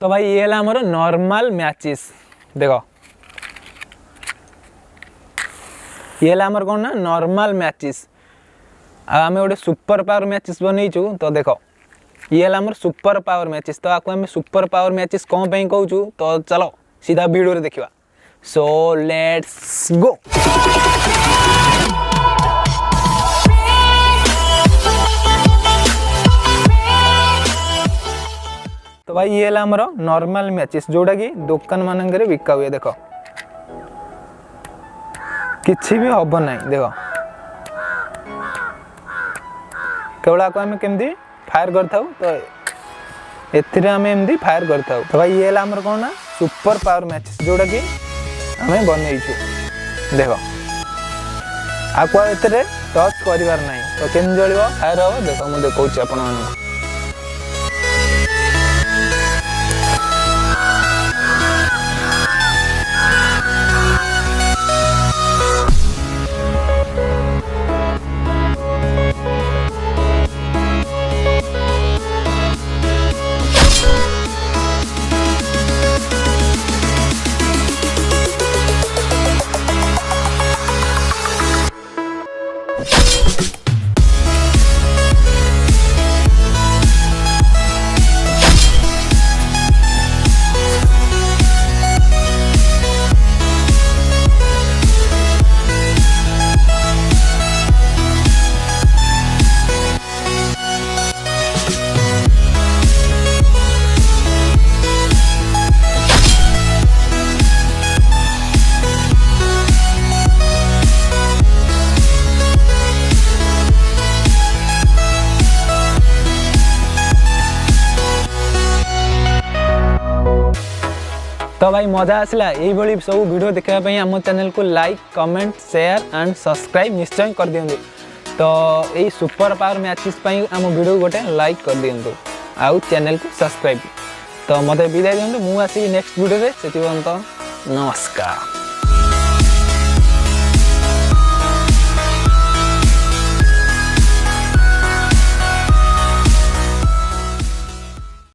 तो भाई ये हमर नॉर्मल मैचेस देखो ये हमर कौन ना नॉर्मल मैचेस आम गोटे सुपर पावर मैचेस बनईचु तो देख ये हमर सुपर पावर मैचेस तो आपको आम सुपर पावर मैचेस कौन पे कहूँ तो चलो सीधा वीडियो रे देखा सो लेट्स गो। तो भाई ये हमर नॉर्मल मैचेस जोड़ा कि दुकान मानक बिका हुए देख किसी भी हम ना देख केवल आपको आम केमती फायर कर तो एमती फायर कर तो भाई ये हमर कौन ना सुपर पावर मैचेस जोड़ा कि आम बनईचु देख आपको ए टच करार ना तो केम जल फायर हम देख मुझे देखा आपण तो भाई मजा आसला यही सब वीडियो देखापी आम चैनल को like comment share and subscribe निश्चय कर दिंतु। तो यही सुपर पावर मैचेस आम वीडियो गोटे लाइक कर दिंतु आउ चैनल को सब्सक्राइब। तो मत विदाय दिंतु मुझे नेक्स्ट वीडियो से नमस्कार।